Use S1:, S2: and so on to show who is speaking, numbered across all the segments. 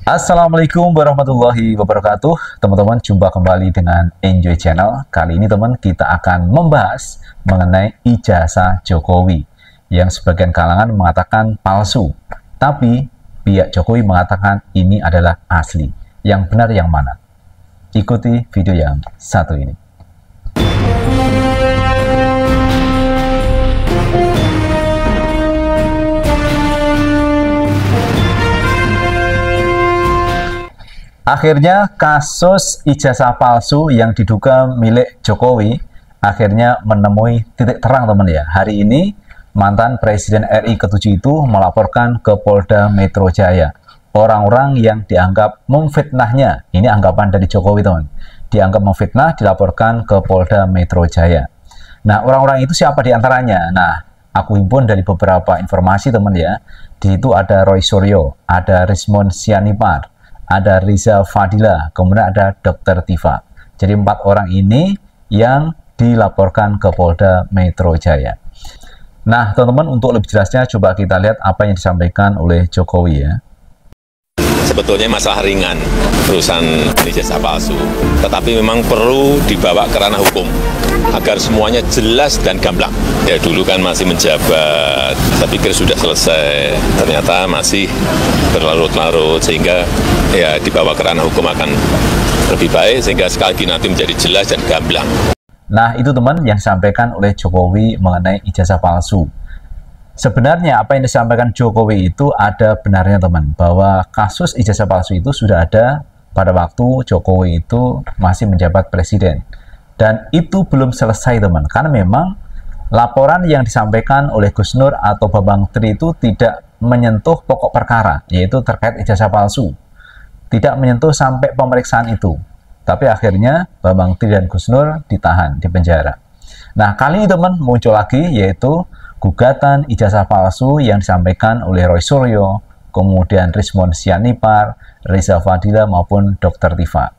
S1: Assalamualaikum warahmatullahi wabarakatuh. Teman-teman, jumpa kembali dengan Enjoy Channel. Kali ini teman, kita akan membahas mengenai ijazah Jokowi yang sebagian kalangan mengatakan palsu, tapi pihak Jokowi mengatakan ini adalah asli. Yang benar yang mana? Ikuti video yang satu ini. Akhirnya kasus ijazah palsu yang diduga milik Jokowi akhirnya menemui titik terang teman ya. Hari ini mantan Presiden RI ke-7 itu melaporkan ke Polda Metro Jaya orang-orang yang dianggap memfitnahnya. Ini anggapan dari Jokowi teman. Dianggap memfitnah dilaporkan ke Polda Metro Jaya. Nah, orang-orang itu siapa diantaranya? Nah, aku himpun dari beberapa informasi teman ya. Di situ ada Roy Suryo, ada Rismon Sianipar, ada Riza Fadila, kemudian ada Dr. Tifa. Jadi 4 orang ini yang dilaporkan ke Polda Metro Jaya. Nah, teman-teman, untuk lebih jelasnya coba kita lihat apa yang disampaikan oleh Jokowi ya.
S2: Sebetulnya masalah ringan perusahaan ijazah palsu, tetapi memang perlu dibawa ke ranah hukum agar semuanya jelas dan gamblang. Ya dulu kan masih menjabat, saya pikir sudah selesai, ternyata masih berlarut-larut, sehingga ya dibawa ke ranah hukum akan lebih baik, sehingga sekali lagi nanti menjadi jelas dan gamblang.
S1: Nah, itu teman yang disampaikan oleh Jokowi mengenai ijazah palsu. Sebenarnya apa yang disampaikan Jokowi itu ada benarnya teman, bahwa kasus ijazah palsu itu sudah ada pada waktu Jokowi itu masih menjabat presiden. Dan itu belum selesai teman, karena memang laporan yang disampaikan oleh Gus Nur atau Bambang Tri itu tidak menyentuh pokok perkara, yaitu terkait ijazah palsu. Tidak menyentuh sampai pemeriksaan itu. Tapi akhirnya Bambang Tri dan Gus Nur ditahan di penjara. Nah, kali ini teman muncul lagi, yaitu gugatan ijazah palsu yang disampaikan oleh Roy Suryo, kemudian Rismon Sianipar, Riza Fadila maupun Dr. Tifa.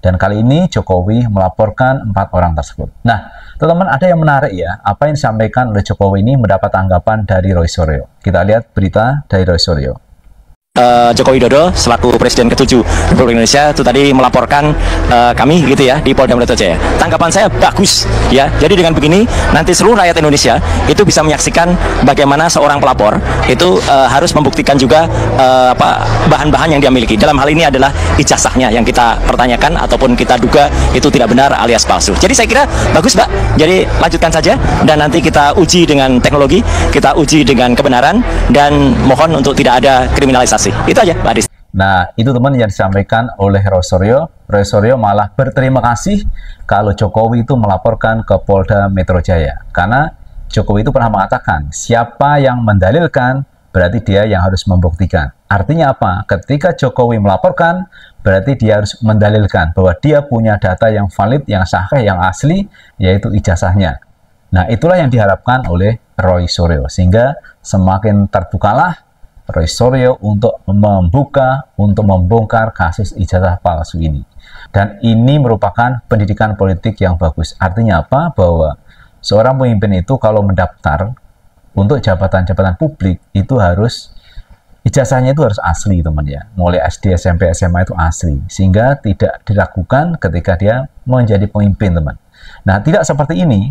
S1: Dan kali ini Jokowi melaporkan 4 orang tersebut. Nah, teman-teman, ada yang menarik ya, apa yang disampaikan oleh Jokowi ini mendapat tanggapan dari Roy Suryo. Kita lihat berita dari Roy Suryo.
S3: Joko Widodo selaku Presiden ke-7 Republik Indonesia itu tadi melaporkan kami gitu ya di Polda Metro Jaya. Tanggapan saya bagus ya. Jadi dengan begini nanti seluruh rakyat Indonesia itu bisa menyaksikan bagaimana seorang pelapor itu harus membuktikan juga bahan-bahan yang dia miliki. Dalam hal ini adalah ijazahnya yang kita pertanyakan ataupun kita duga itu tidak benar alias palsu. Jadi saya kira bagus, Mbak. Jadi lanjutkan saja dan nanti kita uji dengan teknologi, kita uji dengan kebenaran dan mohon untuk tidak ada kriminalisasi. Itu aja, Pak Adis.
S1: Nah, itu teman yang disampaikan oleh Roy Suryo. Roy Suryo malah berterima kasih kalau Jokowi itu melaporkan ke Polda Metro Jaya. Karena Jokowi itu pernah mengatakan, siapa yang mendalilkan, berarti dia yang harus membuktikan. Artinya apa? Ketika Jokowi melaporkan, berarti dia harus mendalilkan bahwa dia punya data yang valid, yang sahih, yang asli, yaitu ijazahnya. Nah, itulah yang diharapkan oleh Roy Suryo. Sehingga semakin terbukalah Roy Suryo untuk membongkar kasus ijazah palsu ini. Dan ini merupakan pendidikan politik yang bagus. Artinya apa? Bahwa seorang pemimpin itu kalau mendaftar untuk jabatan-jabatan publik itu harus ijazahnya itu harus asli teman ya. Mulai SD, SMP, SMA itu asli. Sehingga tidak diragukan ketika dia menjadi pemimpin teman. Nah, tidak seperti ini.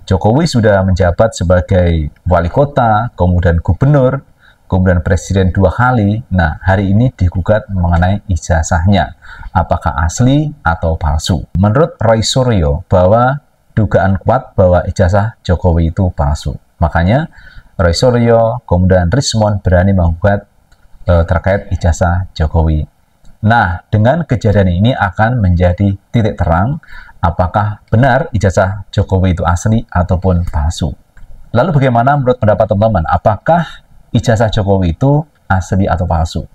S1: Jokowi sudah menjabat sebagai wali kota, kemudian gubernur, kemudian presiden 2 kali. Nah, hari ini digugat mengenai ijazahnya, apakah asli atau palsu. Menurut Roy Suryo bahwa dugaan kuat bahwa ijazah Jokowi itu palsu. Makanya Roy Suryo kemudian Rismon berani menggugat terkait ijazah Jokowi. Nah, dengan kejadian ini akan menjadi titik terang apakah benar ijazah Jokowi itu asli ataupun palsu. Lalu bagaimana menurut pendapat teman-teman? Apakah ijazah Jokowi itu asli atau palsu?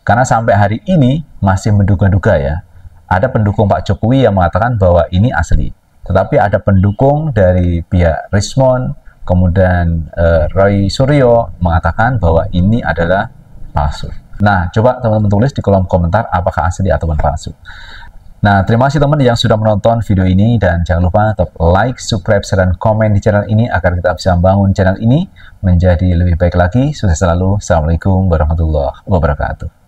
S1: Karena sampai hari ini masih menduga-duga ya. Ada pendukung Pak Jokowi yang mengatakan bahwa ini asli. Tetapi ada pendukung dari pihak Rismon, kemudian Roy Suryo mengatakan bahwa ini adalah palsu. Nah, coba teman-teman tulis di kolom komentar apakah asli ataupun palsu. Nah, terima kasih teman yang sudah menonton video ini, dan jangan lupa tetap like, subscribe, share, dan komen di channel ini agar kita bisa membangun channel ini menjadi lebih baik lagi. Sukses selalu. Assalamualaikum warahmatullahi wabarakatuh.